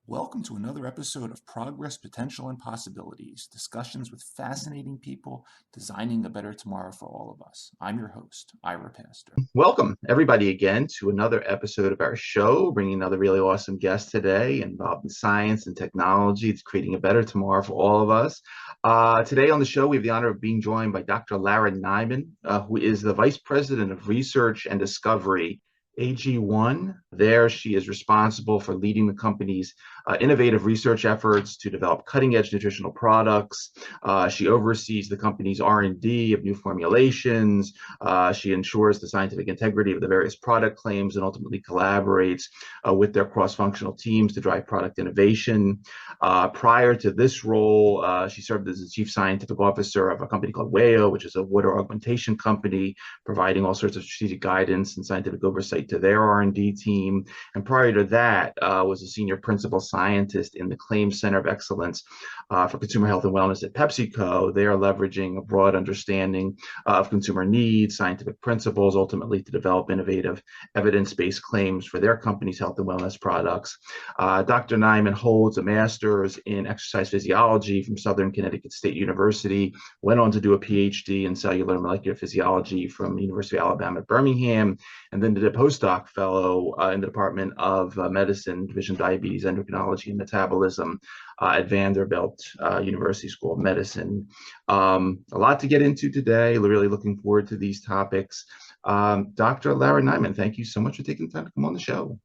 Welcome to another episode of Progress, Potential, and Possibilities, discussions with fascinating people designing a better tomorrow for all of us. I'm your host, Ira Pastor. Welcome, everybody, again to another episode of our show, bringing another really awesome guest today involved in science and technology. It's creating a better tomorrow for all of us. Today on the show, we have the honor of being joined by Dr. Lara Nyman, who is the Vice President of Research and Discovery, AG1. There, she is responsible for leading the company's innovative research efforts to develop cutting-edge nutritional products. She oversees the company's R&D of new formulations. She ensures the scientific integrity of the various product claims and ultimately collaborates with their cross-functional teams to drive product innovation. Prior to this role, she served as the Chief Scientific Officer of a company called WAYO, which is a water augmentation company, providing all sorts of strategic guidance and scientific oversight to their R&D team. And prior to that, was a senior principal scientist in the Claims Center of Excellence for Consumer Health and Wellness at PepsiCo. They are leveraging a broad understanding of consumer needs, scientific principles, ultimately to develop innovative evidence-based claims for their company's health and wellness products. Dr. Nyman holds a master's in exercise physiology from Southern Connecticut State University, went on to do a Ph.D. in cellular and molecular physiology from the University of Alabama at Birmingham, and then did a postdoc fellow in the Department of Medicine, Division of Diabetes, Endocrinology, and Metabolism at Vanderbilt University School of Medicine. A lot to get into today. Really looking forward to these topics. Dr. Lara Nyman, thank you so much for taking the time to come on the show.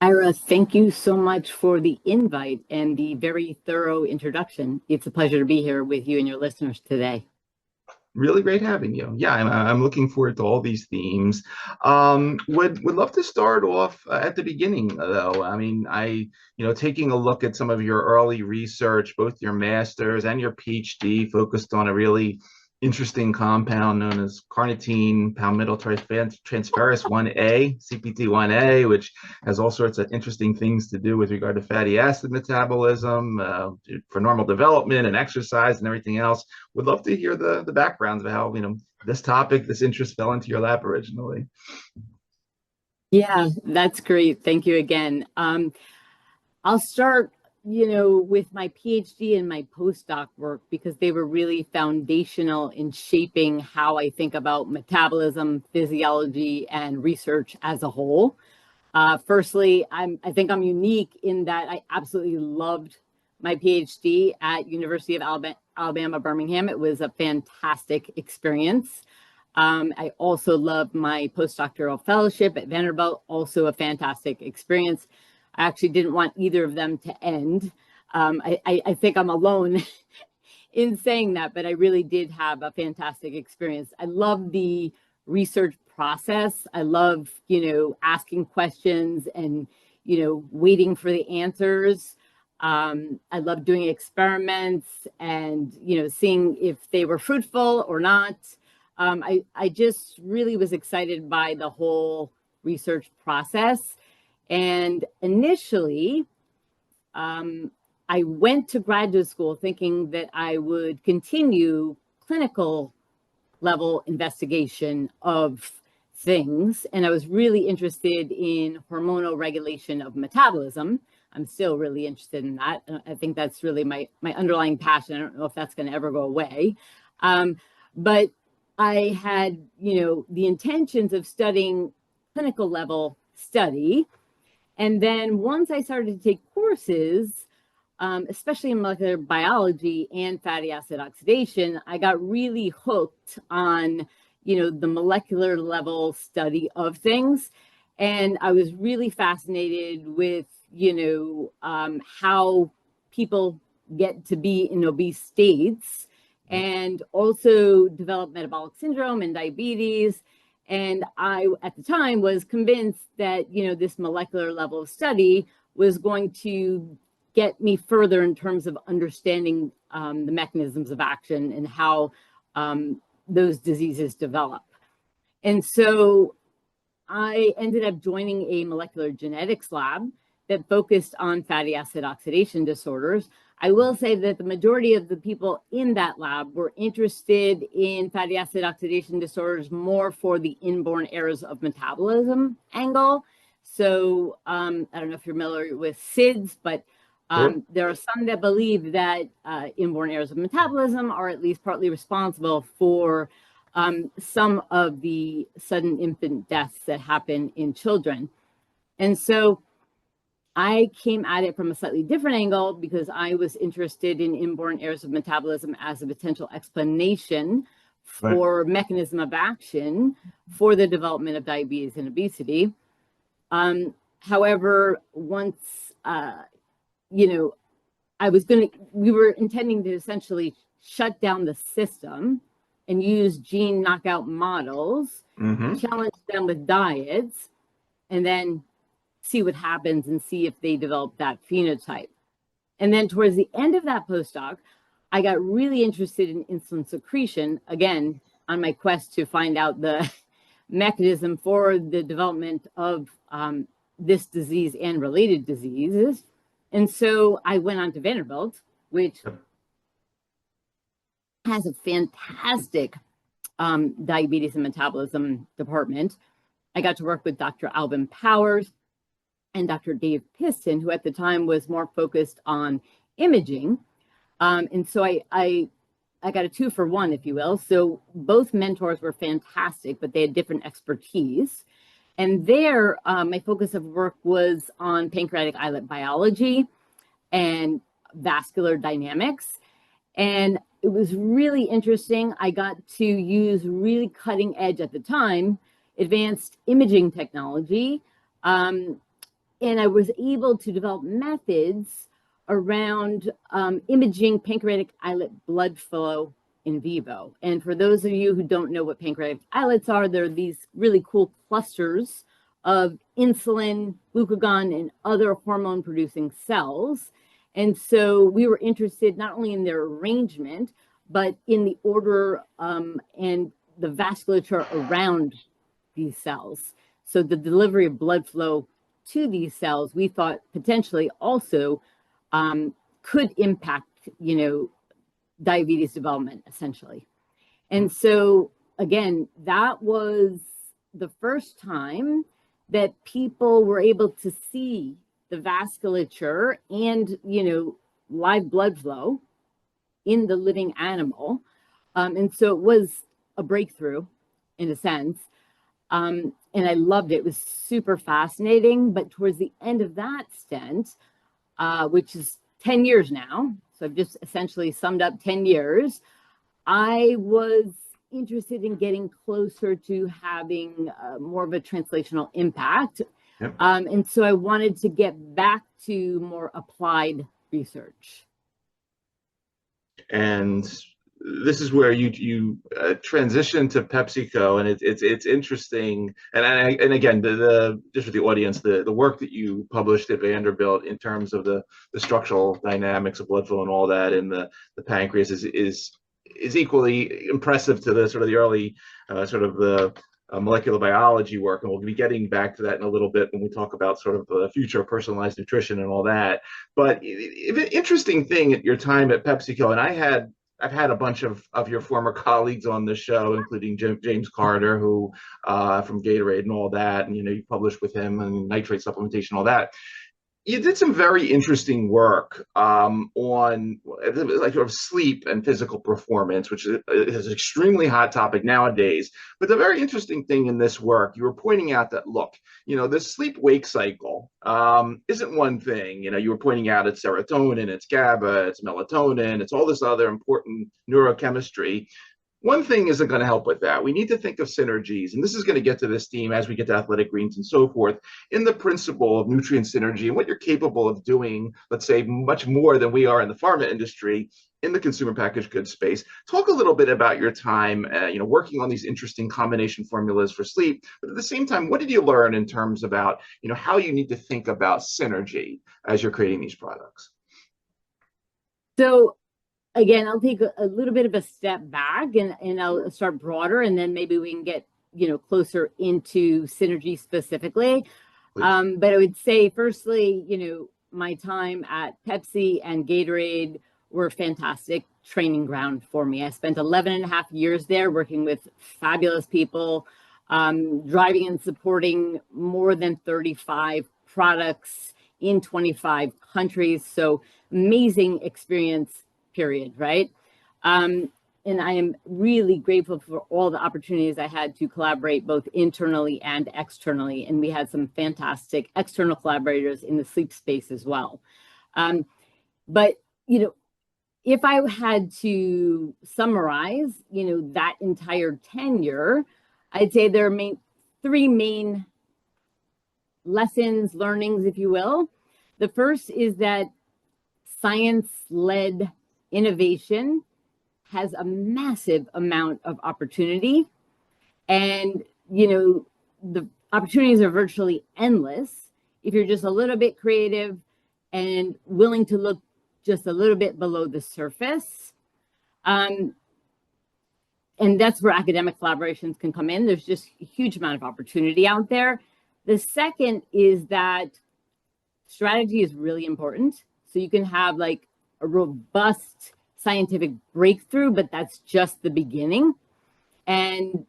Ira, thank you so much for the invite and the very thorough introduction. It's a pleasure to be here with you and your listeners today. Really great having you. Yeah, I'm looking forward to all these themes. Would love to start off at the beginning, though. I mean, taking a look at some of your early research, both your master's and your PhD, focused on a really interesting compound known as carnitine palmitoyltransferase 1A, CPT1A, which has all sorts of interesting things to do with regard to fatty acid metabolism, for normal development and exercise and everything else. Would love to hear the backgrounds of how this topic, this interest fell into your lap originally. Yeah, that's great. Thank you again. I'll start with my PhD and my postdoc work, because they were really foundational in shaping how I think about metabolism, physiology, and research as a whole. Firstly, I think I'm unique in that I absolutely loved my PhD at University of Alabama, Birmingham. It was a fantastic experience. I also loved my postdoctoral fellowship at Vanderbilt, also a fantastic experience. I actually didn't want either of them to end. I think I'm alone in saying that, but I really did have a fantastic experience. I love the research process. I love, asking questions and, waiting for the answers. I love doing experiments and, seeing if they were fruitful or not. I just really was excited by the whole research process. And initially, I went to graduate school thinking that I would continue clinical level investigation of things. And I was really interested in hormonal regulation of metabolism. I'm still really interested in that. I think that's really my underlying passion. I don't know if that's going to ever go away. But I had, the intentions of studying clinical level study. And then once I started to take courses, especially in molecular biology and fatty acid oxidation, I got really hooked on, the molecular level study of things. And I was really fascinated with, how people get to be in obese states and also develop metabolic syndrome and diabetes. And I, at the time, was convinced that, this molecular level of study was going to get me further in terms of understanding the mechanisms of action and how those diseases develop. And so I ended up joining a molecular genetics lab that focused on fatty acid oxidation disorders. I will say that the majority of the people in that lab were interested in fatty acid oxidation disorders more for the inborn errors of metabolism angle. So I don't know if you're familiar with SIDS, but there are some that believe that inborn errors of metabolism are at least partly responsible for some of the sudden infant deaths that happen in children. And so I came at it from a slightly different angle because I was interested in inborn errors of metabolism as a potential explanation for mechanism of action for the development of diabetes and obesity. However, once, we were intending to essentially shut down the system and use gene knockout models, challenge them with diets, and then see what happens and see if they develop that phenotype. And then towards the end of that postdoc, I got really interested in insulin secretion, again, on my quest to find out the mechanism for the development of this disease and related diseases. And so I went on to Vanderbilt, which has a fantastic diabetes and metabolism department. I got to work with Dr. Alvin Powers and Dr. Dave Piston, who at the time was more focused on imaging. And so I got a 2-for-1, if you will. So both mentors were fantastic, but they had different expertise. And there, my focus of work was on pancreatic islet biology and vascular dynamics. And it was really interesting. I got to use really cutting edge at the time, advanced imaging technology. And I was able to develop methods around imaging pancreatic islet blood flow in vivo. And for those of you who don't know what pancreatic islets are, they're these really cool clusters of insulin, glucagon, and other hormone-producing cells. And so we were interested not only in their arrangement, but in the order and the vasculature around these cells. So the delivery of blood flow to these cells, we thought potentially also could impact, diabetes development, essentially. And so, again, that was the first time that people were able to see the vasculature and, live blood flow in the living animal. And so it was a breakthrough in a sense. And I loved it. It was super fascinating. But towards the end of that stint, which is 10 years now, so I've just essentially summed up 10 years, I was interested in getting closer to having more of a translational impact. Yep. And so I wanted to get back to more applied research. And this is where you transition to PepsiCo, and it's interesting. And again, just for the audience, the work that you published at Vanderbilt in terms of the structural dynamics of blood flow and all that in the pancreas is equally impressive to the sort of the early the molecular biology work, and we'll be getting back to that in a little bit when we talk about sort of the future of personalized nutrition and all that. But interesting thing at your time at PepsiCo, and I've had a bunch of your former colleagues on the show, including James Carter, who from Gatorade and all that, and you published with him and nitrate supplementation, all that. You did some very interesting work on like sort of sleep and physical performance, which is an extremely hot topic nowadays. But the very interesting thing in this work, you were pointing out that, look, this sleep-wake cycle isn't one thing. You were pointing out it's serotonin, it's GABA, it's melatonin, it's all this other important neurochemistry. one thing isn't going to help with that. We need to think of synergies, and this is going to get to this theme as we get to athletic greens and so forth, in the principle of nutrient synergy and what you're capable of doing, let's say, much more than we are in the pharma industry in the consumer packaged goods space. Talk a little bit about your time, working on these interesting combination formulas for sleep, but at the same time, what did you learn in terms about, how you need to think about synergy as you're creating these products? So again, I'll take a little bit of a step back and I'll start broader, and then maybe we can get, closer into synergy specifically. But I would say, firstly, my time at Pepsi and Gatorade were fantastic training ground for me. I spent 11 and a half years there working with fabulous people, driving and supporting more than 35 products in 25 countries. So amazing experience, period, right? And I am really grateful for all the opportunities I had to collaborate both internally and externally. And we had some fantastic external collaborators in the sleep space as well. But, if I had to summarize, that entire tenure, I'd say there are three main lessons, learnings, if you will. The first is that science-led innovation has a massive amount of opportunity, and the opportunities are virtually endless if you're just a little bit creative and willing to look just a little bit below the surface. And that's where academic collaborations can come in. There's just a huge amount of opportunity out there. The second is that strategy is really important. So you can have like a robust scientific breakthrough, but that's just the beginning. And,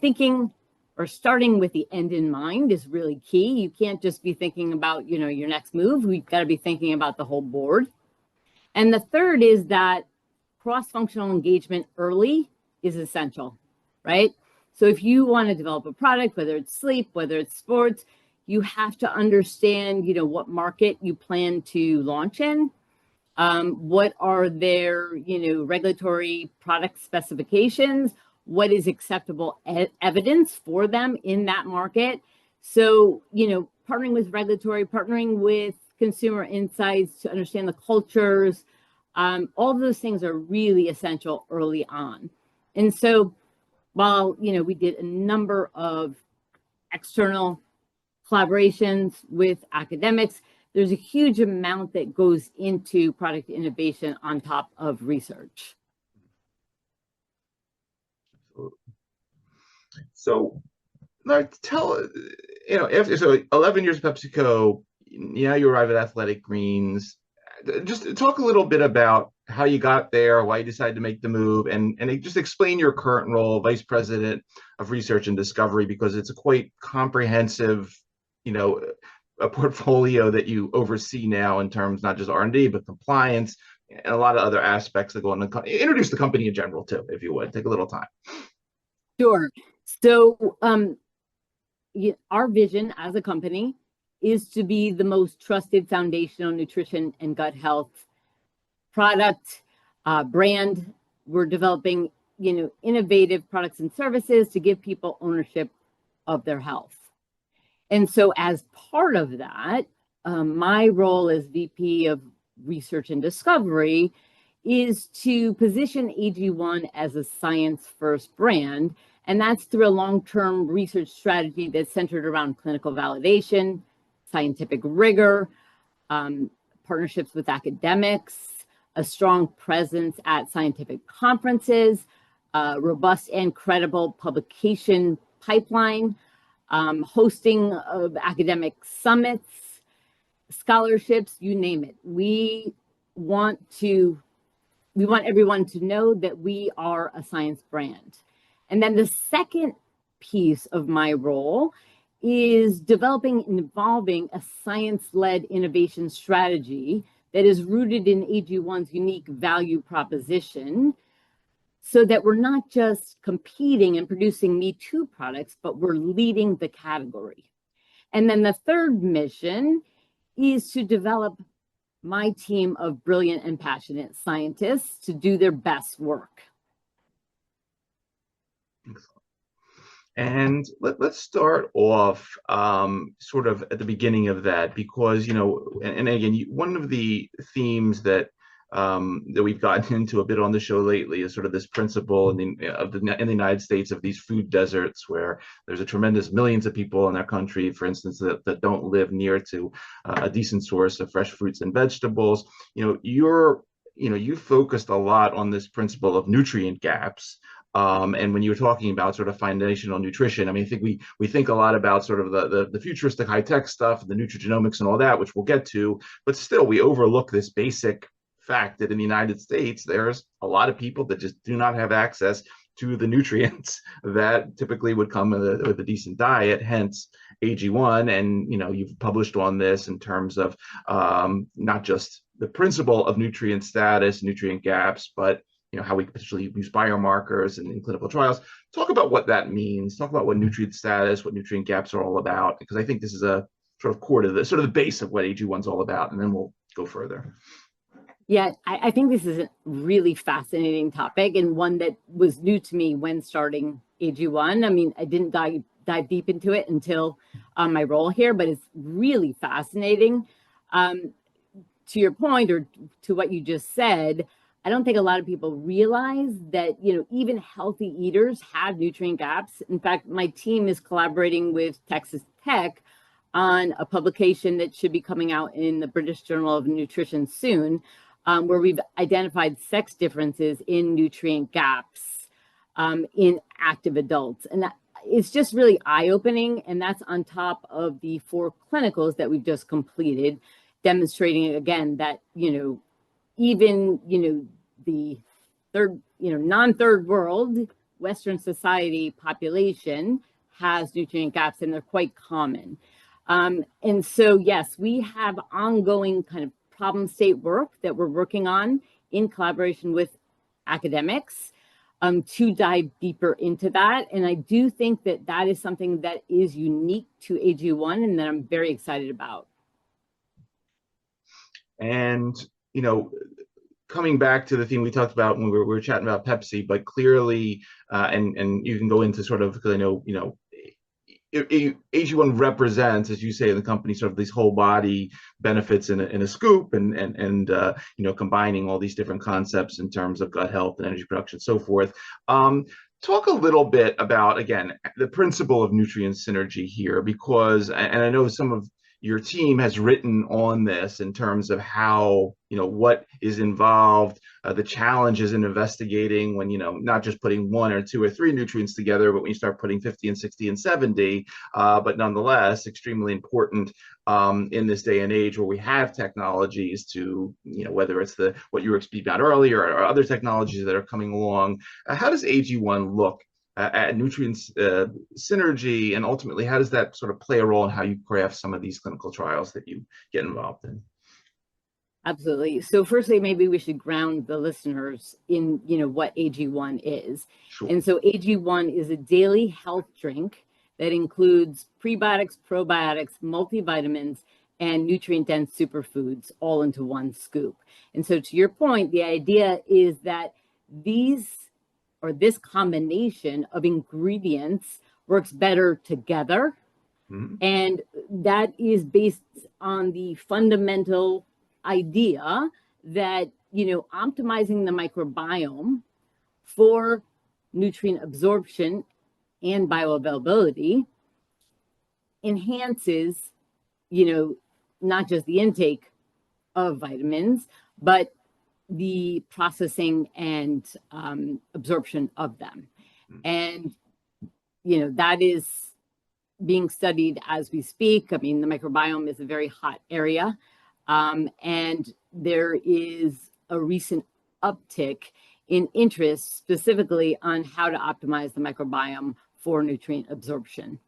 thinking or starting with the end in mind is really key. You can't just be thinking about, your next move. We've got to be thinking about the whole board. And the third is that cross-functional engagement early is essential, right? So if you want to develop a product, whether it's sleep, whether it's sports, you have to understand, what market you plan to launch in. What are their, regulatory product specifications? What is acceptable evidence for them in that market? So, partnering with regulatory, partnering with consumer insights to understand the cultures, all of those things are really essential early on. And so while, we did a number of external collaborations with academics, there's a huge amount that goes into product innovation on top of research. So, after 11 years of PepsiCo, you arrive at Athletic Greens. Just talk a little bit about how you got there, why you decided to make the move, and just explain your current role, Vice President of Research and Discovery, because it's a quite comprehensive, a portfolio that you oversee now in terms not just R&D, but compliance and a lot of other aspects that go on. Introduce the company in general, too, if you would. Take a little time. Sure. So our vision as a company is to be the most trusted foundational nutrition and gut health product brand. We're developing, innovative products and services to give people ownership of their health. And so as part of that, my role as VP of Research and Discovery is to position AG1 as a science-first brand. And that's through a long-term research strategy that's centered around clinical validation, scientific rigor, partnerships with academics, a strong presence at scientific conferences, robust and credible publication pipeline, hosting of academic summits, scholarships, you name it. We want everyone to know that we are a science brand. And then the second piece of my role is developing and evolving a science-led innovation strategy that is rooted in AG1's unique value proposition, so that we're not just competing and producing Me Too products, but we're leading the category. And then the third mission is to develop my team of brilliant and passionate scientists to do their best work. And let's start off sort of at the beginning of that, because, and again, one of the themes that we've gotten into a bit on the show lately is sort of this principle in the United States of these food deserts, where there's a tremendous millions of people in our country, for instance, that don't live near to a decent source of fresh fruits and vegetables. You focused a lot on this principle of nutrient gaps. And when you were talking about sort of foundational nutrition, I mean, I think we think a lot about sort of the futuristic high-tech stuff, the nutrigenomics and all that, which we'll get to, but still we overlook this basic fact that in the United States, there's a lot of people that just do not have access to the nutrients that typically would come with a decent diet, hence AG1. And, you've published on this in terms of not just the principle of nutrient status, nutrient gaps, but how we potentially use biomarkers in clinical trials. Talk about what that means. Talk about what nutrient status, what nutrient gaps are all about, because I think this is a sort of core to the sort of the base of what AG1 is all about, and then we'll go further. Yeah, I think this is a really fascinating topic, and one that was new to me when starting AG1. I mean, I didn't dive deep into it until my role here, but it's really fascinating. To your point, or to what you just said, I don't think a lot of people realize that, even healthy eaters have nutrient gaps. In fact, my team is collaborating with Texas Tech on a publication that should be coming out in the British Journal of Nutrition soon, where we've identified sex differences in nutrient gaps in active adults. And it's just really eye-opening. And that's on top of the 4 clinicals that we've just completed, demonstrating again that, even, the non-third world Western society population has nutrient gaps, and they're quite common. And so, yes, we have ongoing kind of problem state work that we're working on in collaboration with academics to dive deeper into that. And I do think that that is something that is unique to AG1 and that I'm very excited about. And, coming back to the theme we talked about when we were chatting about Pepsi, but clearly, and you can go into sort of, because I know, AG1 represents, as you say, in the company, sort of these whole body benefits in a scoop, and combining all these different concepts in terms of gut health and energy production, so forth. Talk a little bit about, again, the principle of nutrient synergy here, because, and I know some of your team has written on this in terms of how, what is involved, the challenges in investigating when, not just putting 1 or 2 or 3 nutrients together, but when you start putting 50 and 60 and 70, but nonetheless, extremely important in this day and age where we have technologies to, whether it's what you were speaking about earlier or other technologies that are coming along. How does AG1 look at nutrients synergy, and ultimately how does that sort of play a role in how you craft some of these clinical trials that you get involved in? Absolutely. So firstly, maybe we should ground the listeners in, what AG1 is. Sure. And so AG1 is a daily health drink that includes prebiotics, probiotics, multivitamins, and nutrient-dense superfoods all into one scoop. And so to your point, the idea is that this combination of ingredients works better together. Mm-hmm. And that is based on the fundamental idea that, optimizing the microbiome for nutrient absorption and bioavailability enhances, not just the intake of vitamins, but the processing and absorption of them. And, that is being studied as we speak. I mean, the microbiome is a very hot area. And there is a recent uptick in interest specifically on how to optimize the microbiome for nutrient absorption.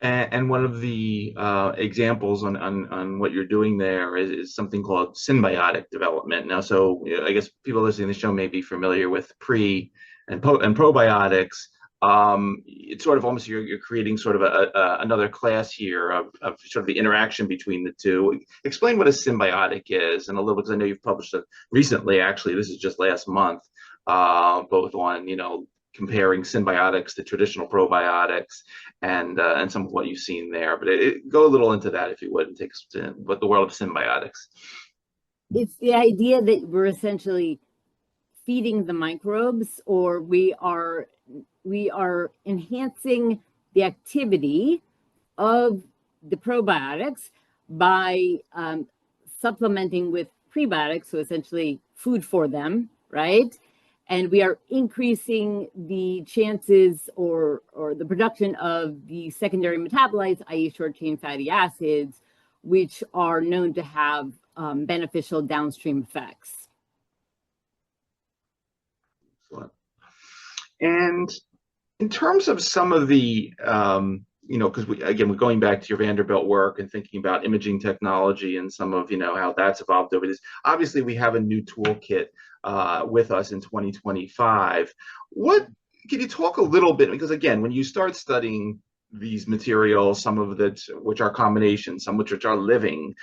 And one of the examples on what you're doing there is something called symbiotic development. Now, so I guess people listening to the show may be familiar with and probiotics. It's sort of almost you're creating sort of another class here of sort of the interaction between the two. Explain what a symbiotic is, and a little, because I know you've published it recently. Actually, this is just last month. both on, comparing Synbiotics to traditional probiotics and some of what you've seen there. But go a little into that, if you would, and take us to what the world of Synbiotics. It's the idea that we're essentially feeding the microbes, or we are enhancing the activity of the probiotics by supplementing with prebiotics, so essentially food for them, right? And we are increasing the chances or the production of the secondary metabolites, i.e. short-chain fatty acids, which are known to have beneficial downstream effects. Excellent. And in terms of some of the, because we're going back to your Vanderbilt work and thinking about imaging technology and some of, how that's evolved over this. Obviously, we have a new toolkit with us in 2025. What can you talk a little bit? Because again, when you start studying these materials, some of it which are combinations, some which are living,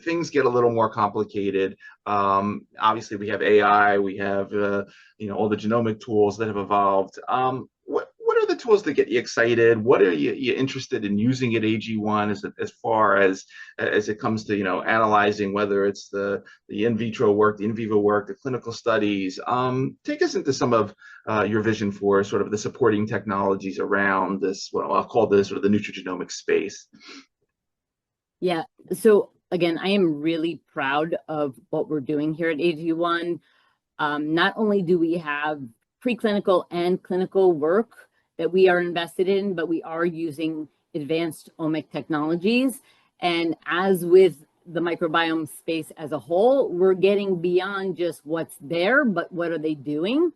things get a little more complicated. Obviously, we have AI, we have all the genomic tools that have evolved. What are the tools that get you excited? What are you interested in using at AG1 as far as it comes to analyzing whether it's the in vitro work, the in vivo work, the clinical studies? Take us into some of your vision for sort of the supporting technologies around this, what I'll call this sort of the nutrigenomics space. Yeah. So again, I am really proud of what we're doing here at AG1. Not only do we have preclinical and clinical work that we are invested in, but we are using advanced omic technologies. And as with the microbiome space as a whole, we're getting beyond just what's there, but what are they doing?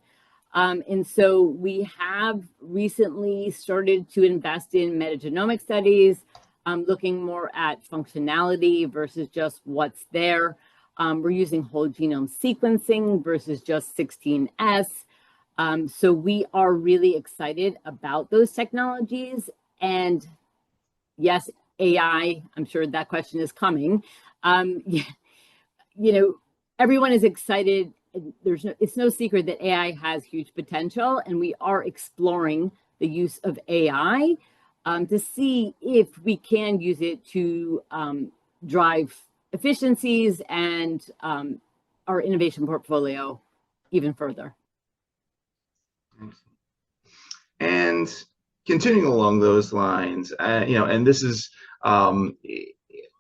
And so we have recently started to invest in metagenomic studies, looking more at functionality versus just what's there. We're using whole genome sequencing versus just 16S. So we are really excited about those technologies. And yes, AI, I'm sure that question is coming. Everyone is excited. It's no secret that AI has huge potential, and we are exploring the use of AI to see if we can use it to drive efficiencies and our innovation portfolio even further. And continuing along those lines, and this is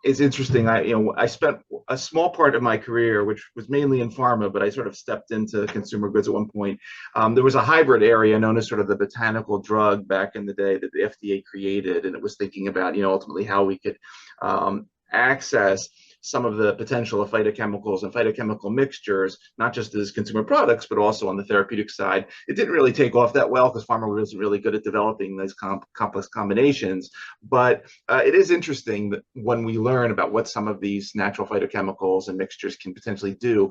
it's interesting. I spent a small part of my career, which was mainly in pharma, but I sort of stepped into consumer goods at one point. There was a hybrid area known as sort of the botanical drug back in the day that the FDA created, and it was thinking about ultimately how we could access some of the potential of phytochemicals and phytochemical mixtures, not just as consumer products, but also on the therapeutic side. It didn't really take off that well because pharma wasn't really good at developing those complex combinations. But it is interesting that when we learn about what some of these natural phytochemicals and mixtures can potentially do,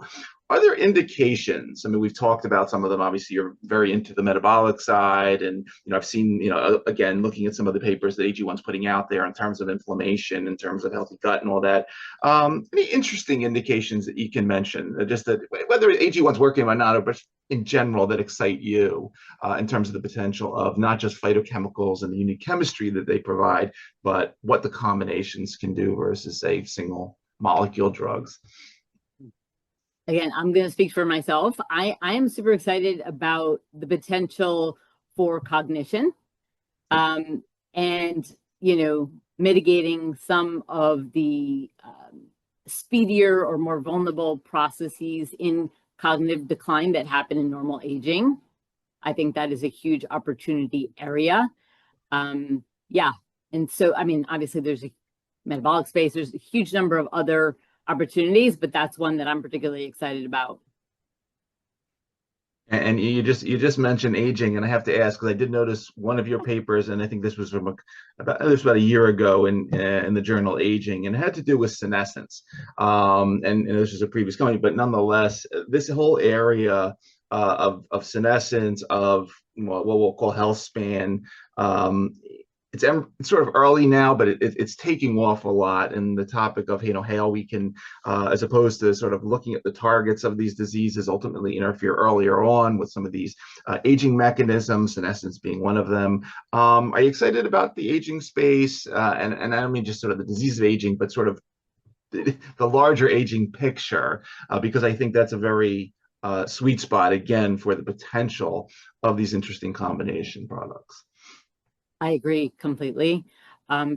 are there indications? I mean, we've talked about some of them. Obviously, you're very into the metabolic side, and I've seen, again, looking at some of the papers that AG1's putting out there in terms of inflammation, in terms of healthy gut, and all that. Any interesting indications that you can mention? Just that whether AG1's working or not, but in general, that excite you in terms of the potential of not just phytochemicals and the unique chemistry that they provide, but what the combinations can do versus, say, single molecule drugs. Again, I'm going to speak for myself. I am super excited about the potential for cognition and, mitigating some of the speedier or more vulnerable processes in cognitive decline that happen in normal aging. I think that is a huge opportunity area. And so, obviously there's a metabolic space. There's a huge number of other opportunities, but that's one that I'm particularly excited about. And you just mentioned aging, and I have to ask because I did notice one of your papers, and I think this was from about a year ago in the journal Aging, and it had to do with senescence. And this was a previous company, but nonetheless, this whole area of senescence, of what we'll call health span, it's sort of early now, but it's taking off a lot. And the topic of how we can, as opposed to sort of looking at the targets of these diseases, ultimately interfere earlier on with some of these aging mechanisms, senescence being one of them. Are you excited about the aging space? And I don't mean just sort of the disease of aging, but sort of the larger aging picture, because I think that's a very sweet spot again for the potential of these interesting combination products. I agree completely.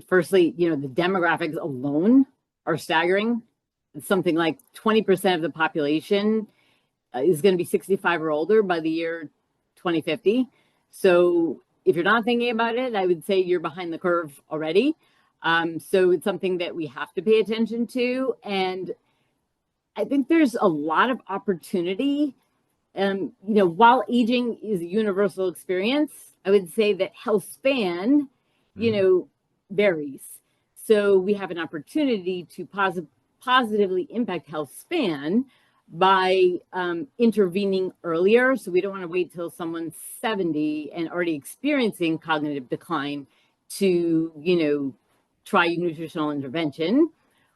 Firstly, the demographics alone are staggering. Something like 20% of the population is going to be 65 or older by the year 2050. So if you're not thinking about it, I would say you're behind the curve already. So it's something that we have to pay attention to. And I think there's a lot of opportunity. While aging is a universal experience, I would say that health span, varies. So we have an opportunity to positively impact health span by intervening earlier. So we don't want to wait till someone's 70 and already experiencing cognitive decline to, try nutritional intervention.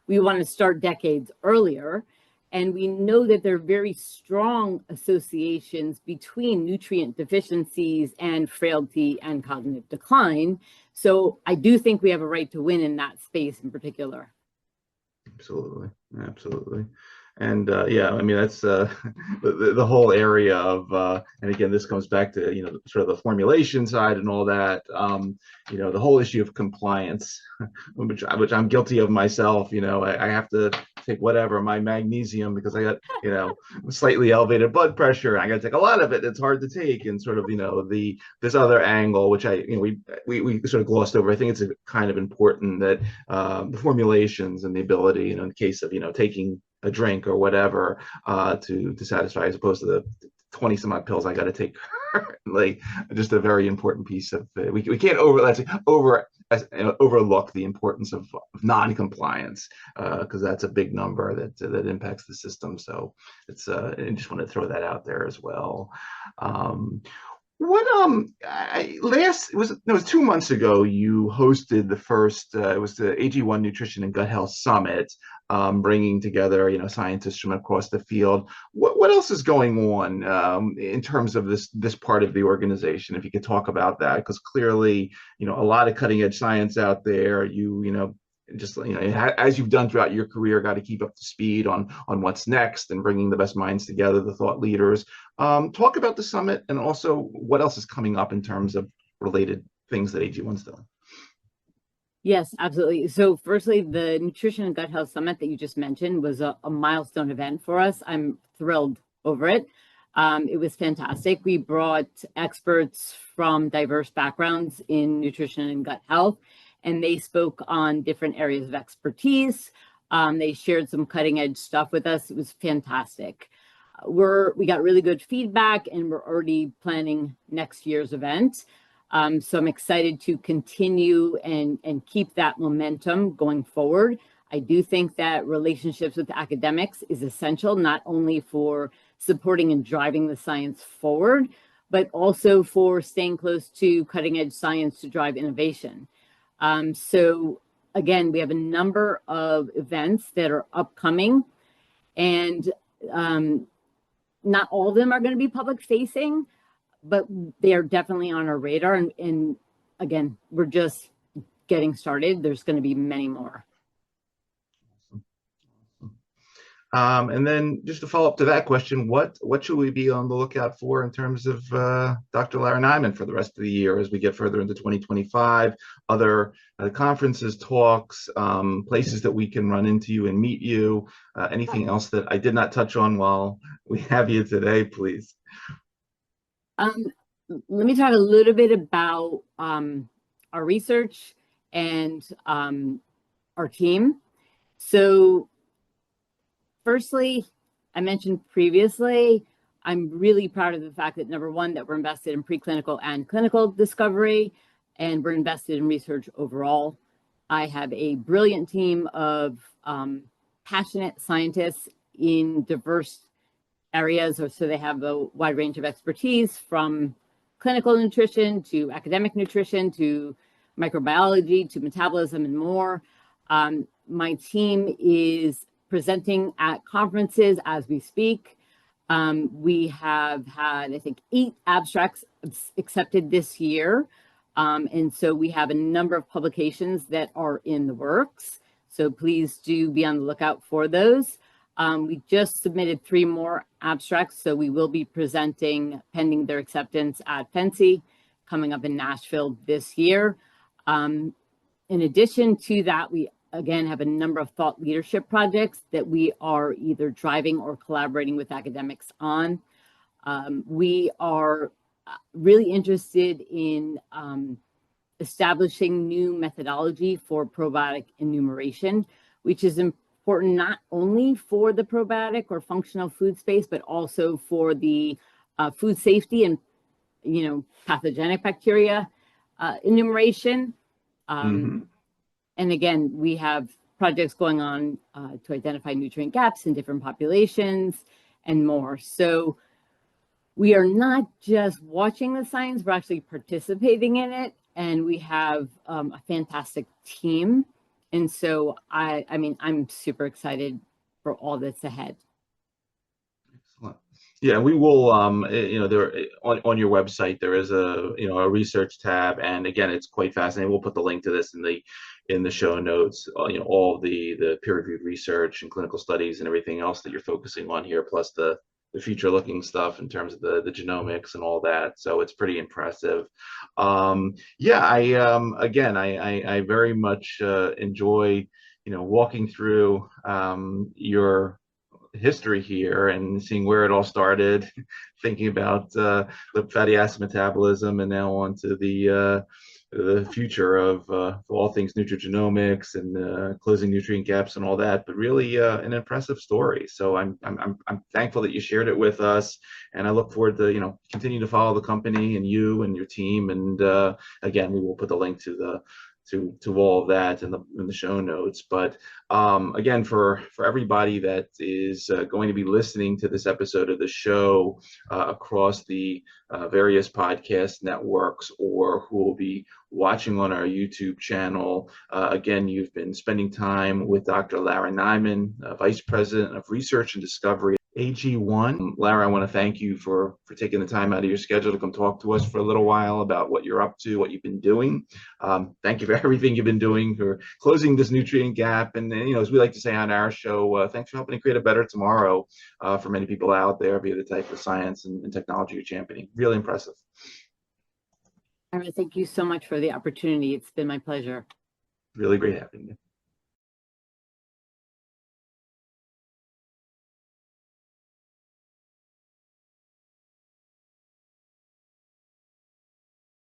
We want to start decades earlier. And we know that there are very strong associations between nutrient deficiencies and frailty and cognitive decline. So I do think we have a right to win in that space in particular. Absolutely. Absolutely. And I mean, that's the whole area of, and again, this comes back to, sort of the formulation side and all that, the whole issue of compliance, which I'm guilty of myself. I have to take whatever, my magnesium, because I got, slightly elevated blood pressure. I got to take a lot of it. It's hard to take. And sort of, this other angle, which we sort of glossed over. I think it's kind of important that the formulations and the ability, in the case of, taking a drink or whatever to satisfy, as opposed to the 20 some odd pills I got to take. Like, just a very important piece of we can't overlook the importance of non-compliance, because that's a big number that impacts the system. So it's I just want to throw that out there as well. What it was 2 months ago you hosted the first it was the AG1 Nutrition and Gut Health Summit, bringing together scientists from across the field. What else is going on in terms of this part of the organization? If you could talk about that, because clearly a lot of cutting edge science out there. Just as you've done throughout your career, got to keep up to speed on what's next and bringing the best minds together, the thought leaders. Talk about the summit and also what else is coming up in terms of related things that AG1's doing. Yes, absolutely. So firstly, the Nutrition and Gut Health Summit that you just mentioned was a milestone event for us. I'm thrilled over it. It was fantastic. We brought experts from diverse backgrounds in nutrition and gut health, and they spoke on different areas of expertise. They shared some cutting edge stuff with us. It was fantastic. We got really good feedback, and we're already planning next year's event. So I'm excited to continue and keep that momentum going forward. I do think that relationships with academics is essential, not only for supporting and driving the science forward, but also for staying close to cutting edge science to drive innovation. So again, we have a number of events that are upcoming, and not all of them are going to be public facing, but they are definitely on our radar. And again, we're just getting started. There's going to be many more. And then just to follow up to that question, what should we be on the lookout for in terms of Dr. Lara Nyman for the rest of the year as we get further into 2025? Other conferences, talks, places that we can run into you and meet you? Anything else that I did not touch on while we have you today, please? Let me talk a little bit about our research and our team. So firstly, I mentioned previously, I'm really proud of the fact that number one, that we're invested in preclinical and clinical discovery, and we're invested in research overall. I have a brilliant team of passionate scientists in diverse areas, so they have a wide range of expertise, from clinical nutrition to academic nutrition to microbiology to metabolism and more. My team is presenting at conferences as we speak. We have had, I think, 8 abstracts accepted this year. And so we have a number of publications that are in the works. So please do be on the lookout for those. We just submitted 3 more abstracts, so we will be presenting pending their acceptance at FNCE coming up in Nashville this year. In addition to that, we again have a number of thought leadership projects that we are either driving or collaborating with academics on. We are really interested in establishing new methodology for probiotic enumeration, which is important not only for the probiotic or functional food space, but also for the food safety and pathogenic bacteria enumeration. And again, we have projects going on to identify nutrient gaps in different populations and more. So we are not just watching the science, we're actually participating in it. And we have a fantastic team. And so I'm super excited for all that's ahead. Excellent. Yeah, we will. There on your website there is a research tab, and again, it's quite fascinating. We'll put the link to this in the show notes. All the peer-reviewed research and clinical studies and everything else that you're focusing on here, plus the future-looking stuff in terms of the genomics and all that. So it's pretty impressive. I very much enjoy walking through your history here and seeing where it all started, thinking about the fatty acid metabolism, and now on to the future of all things nutrigenomics and closing nutrient gaps and all that. But really an impressive story. So I'm thankful that you shared it with us, and I look forward to continue to follow the company and you and your team. And again, we will put the link to all of that in the show notes. But again, for everybody that is going to be listening to this episode of the show across the various podcast networks, or who will be watching on our YouTube channel, again, you've been spending time with Dr. Lara Nyman, Vice President of Research and Discovery, AG1. Lara, I want to thank you for taking the time out of your schedule to come talk to us for a little while about what you're up to, what you've been doing. Thank you for everything you've been doing for closing this nutrient gap. And as we like to say on our show, thanks for helping to create a better tomorrow for many people out there via the type of science and technology you're championing. Really impressive. Ira, thank you so much for the opportunity. It's been my pleasure. Really great having you.